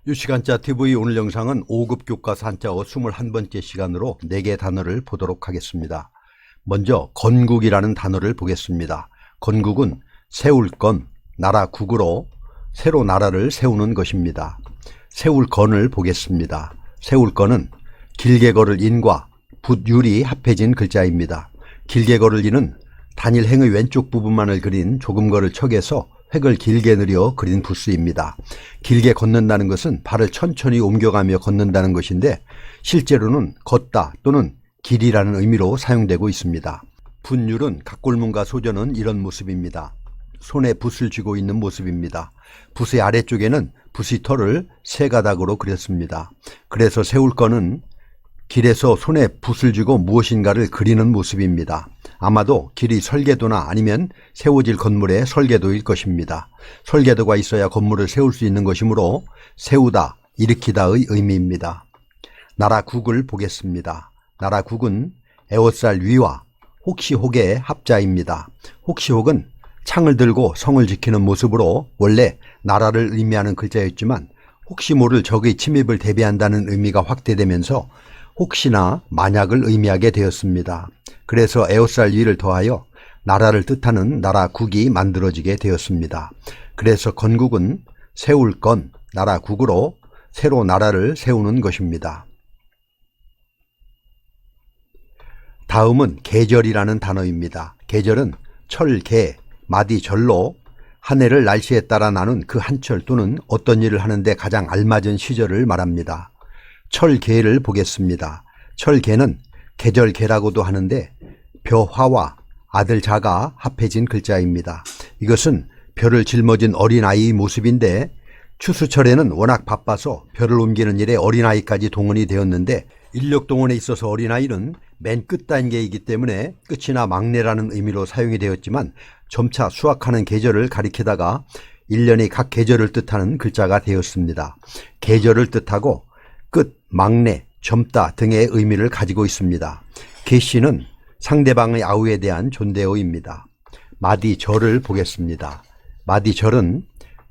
유시간자 TV 오늘 영상은 5급 교과서 한자어 21번째 시간으로 4개 단어를 보도록 하겠습니다. 먼저 건국이라는 단어를 보겠습니다. 건국은 세울 건, 나라 국으로 새로 나라를 세우는 것입니다. 세울 건을 보겠습니다. 세울 건은 길게 걸을 인과 붓율이 합해진 글자입니다. 길게 걸을 인은 단일 행의 왼쪽 부분만을 그린 조금 걸을 척에서 획을 길게 늘여 그린 붓수입니다. 길게 걷는다는 것은 발을 천천히 옮겨가며 걷는다는 것인데 실제로는 걷다 또는 길이라는 의미로 사용되고 있습니다. 붓율은 각골문과 소전은 이런 모습입니다. 손에 붓을 쥐고 있는 모습입니다. 붓의 아래쪽에는 붓의 털을 세 가닥으로 그렸습니다. 그래서 세울 거는 길에서 손에 붓을 쥐고 무엇인가를 그리는 모습입니다. 아마도 길이 설계도나 아니면 세워질 건물의 설계도일 것입니다. 설계도가 있어야 건물을 세울 수 있는 것이므로 세우다, 일으키다의 의미입니다. 나라 국을 보겠습니다. 나라 국은 에워쌀 위와 혹시혹의 합자입니다. 혹시혹은 창을 들고 성을 지키는 모습으로 원래 나라를 의미하는 글자였지만 혹시 모를 적의 침입을 대비한다는 의미가 확대되면서 혹시나 만약을 의미하게 되었습니다. 그래서 에워쌀 위를 더하여 나라를 뜻하는 나라국이 만들어지게 되었습니다. 그래서 건국은 세울 건, 나라국으로 새로 나라를 세우는 것입니다. 다음은 계절이라는 단어입니다. 계절은 철, 개, 마디, 절로 한 해를 날씨에 따라 나눈 그 한철 또는 어떤 일을 하는데 가장 알맞은 시절을 말합니다. 철개를 보겠습니다. 철개는 계절개라고도 하는데 벼화와 아들 자가 합해진 글자입니다. 이것은 벼를 짊어진 어린아이의 모습인데 추수철에는 워낙 바빠서 벼를 옮기는 일에 어린아이까지 동원이 되었는데 인력 동원에 있어서 어린아이는 맨 끝 단계이기 때문에 끝이나 막내라는 의미로 사용이 되었지만 점차 수확하는 계절을 가리키다가 1년의 각 계절을 뜻하는 글자가 되었습니다. 계절을 뜻하고 끝, 막내, 젊다 등의 의미를 가지고 있습니다. 계시는 상대방의 아우에 대한 존대어입니다. 마디절을 보겠습니다. 마디절은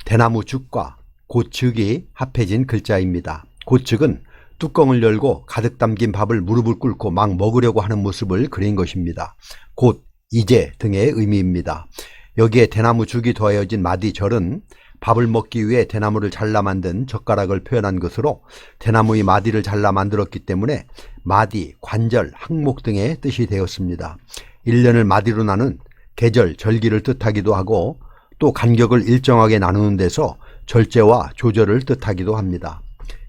대나무 죽과 고측이 합해진 글자입니다. 고측은 뚜껑을 열고 가득 담긴 밥을 무릎을 꿇고 막 먹으려고 하는 모습을 그린 것입니다. 곧, 이제 등의 의미입니다. 여기에 대나무 죽이 더해진 마디절은 밥을 먹기 위해 대나무를 잘라 만든 젓가락을 표현한 것으로 대나무의 마디를 잘라 만들었기 때문에 마디, 관절, 항목 등의 뜻이 되었습니다. 1년을 마디로 나눈 계절, 절기를 뜻하기도 하고 또 간격을 일정하게 나누는 데서 절제와 조절을 뜻하기도 합니다.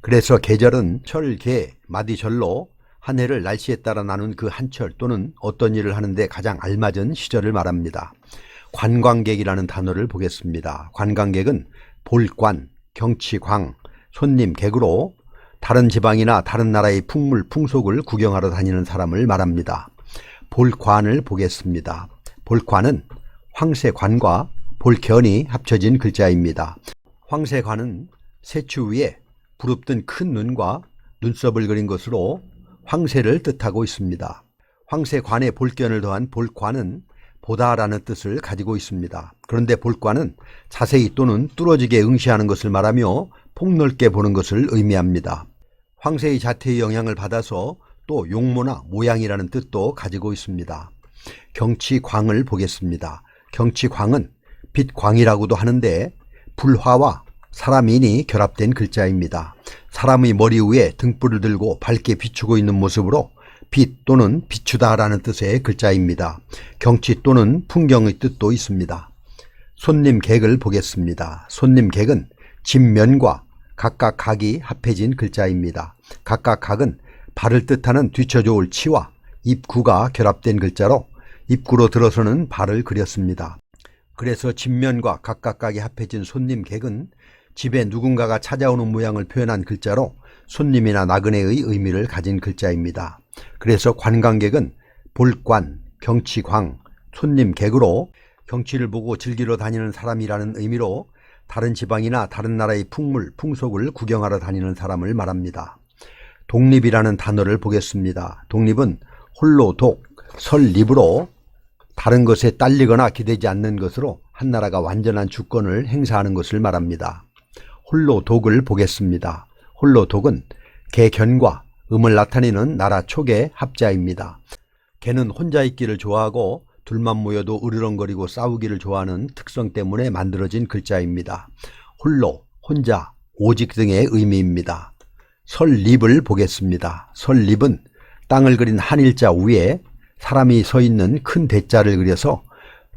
그래서 계절은 철, 개, 마디, 절로 한 해를 날씨에 따라 나눈 그 한철 또는 어떤 일을 하는데 가장 알맞은 시절을 말합니다. 관광객이라는 단어를 보겠습니다. 관광객은 볼관, 경치광, 손님, 객으로 다른 지방이나 다른 나라의 풍물, 풍속을 구경하러 다니는 사람을 말합니다. 볼관을 보겠습니다. 볼관은 황새관과 볼견이 합쳐진 글자입니다. 황새관은 세추 위에 부릅뜬 큰 눈과 눈썹을 그린 것으로 황새를 뜻하고 있습니다. 황새관에 볼견을 더한 볼관은 보다라는 뜻을 가지고 있습니다. 그런데 볼관은 자세히 또는 뚫어지게 응시하는 것을 말하며 폭넓게 보는 것을 의미합니다. 황새의 자태의 영향을 받아서 또 용모나 모양이라는 뜻도 가지고 있습니다. 경치광을 보겠습니다. 경치광은 빛광이라고도 하는데 불화와 사람인이 결합된 글자입니다. 사람의 머리 위에 등불을 들고 밝게 비추고 있는 모습으로 빛 또는 비추다라는 뜻의 글자입니다. 경치 또는 풍경의 뜻도 있습니다. 손님 객을 보겠습니다. 손님 객은 진면과 각각 각이 합해진 글자입니다. 각각 각은 발을 뜻하는 뒤쳐져 올 치와 입구가 결합된 글자로 입구로 들어서는 발을 그렸습니다. 그래서 진면과 각각 각이 합해진 손님 객은 집에 누군가가 찾아오는 모양을 표현한 글자로 손님이나 나그네의 의미를 가진 글자입니다. 그래서 관광객은 볼관, 경치광, 손님 객으로 경치를 보고 즐기러 다니는 사람이라는 의미로 다른 지방이나 다른 나라의 풍물, 풍속을 구경하러 다니는 사람을 말합니다. 독립이라는 단어를 보겠습니다. 독립은 홀로 독, 설립으로 다른 것에 딸리거나 기대지 않는 것으로 한 나라가 완전한 주권을 행사하는 것을 말합니다. 홀로독을 보겠습니다. 홀로독은 개견과 음을 나타내는 나라 촉의 합자입니다. 개는 혼자 있기를 좋아하고 둘만 모여도 으르렁거리고 싸우기를 좋아하는 특성 때문에 만들어진 글자입니다. 홀로, 혼자, 오직 등의 의미입니다. 설립을 보겠습니다. 설립은 땅을 그린 한일자 위에 사람이 서 있는 큰 대자를 그려서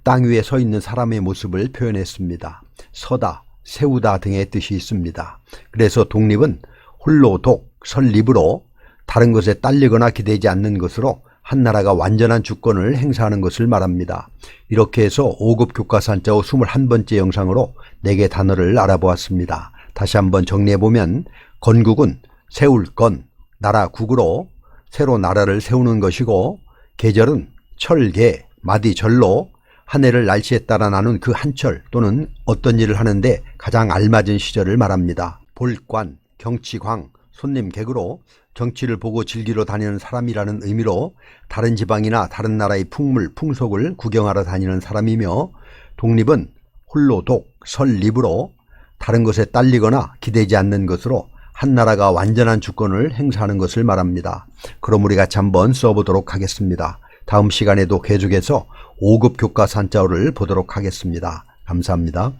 땅 위에 서 있는 사람의 모습을 표현했습니다. 서다, 세우다 등의 뜻이 있습니다. 그래서 독립은 홀로독, 설립으로 다른 것에 딸리거나 기대지 않는 것으로 한 나라가 완전한 주권을 행사하는 것을 말합니다. 이렇게 해서 5급 교과서 한자어 21번째 영상으로 4개 단어를 알아보았습니다. 다시 한번 정리해보면 건국은 세울 건, 나라 국으로 새로 나라를 세우는 것이고, 계절은 철, 개, 마디, 절로 한 해를 날씨에 따라 나눈 그 한철 또는 어떤 일을 하는데 가장 알맞은 시절을 말합니다. 볼관, 경치광, 손님 객으로 정치를 보고 즐기러 다니는 사람이라는 의미로 다른 지방이나 다른 나라의 풍물, 풍속을 구경하러 다니는 사람이며, 독립은 홀로독, 설립으로 다른 것에 딸리거나 기대지 않는 것으로 한 나라가 완전한 주권을 행사하는 것을 말합니다. 그럼 우리 같이 한번 써보도록 하겠습니다. 다음 시간에도 계속해서 5급 교과서 한자어를 보도록 하겠습니다. 감사합니다.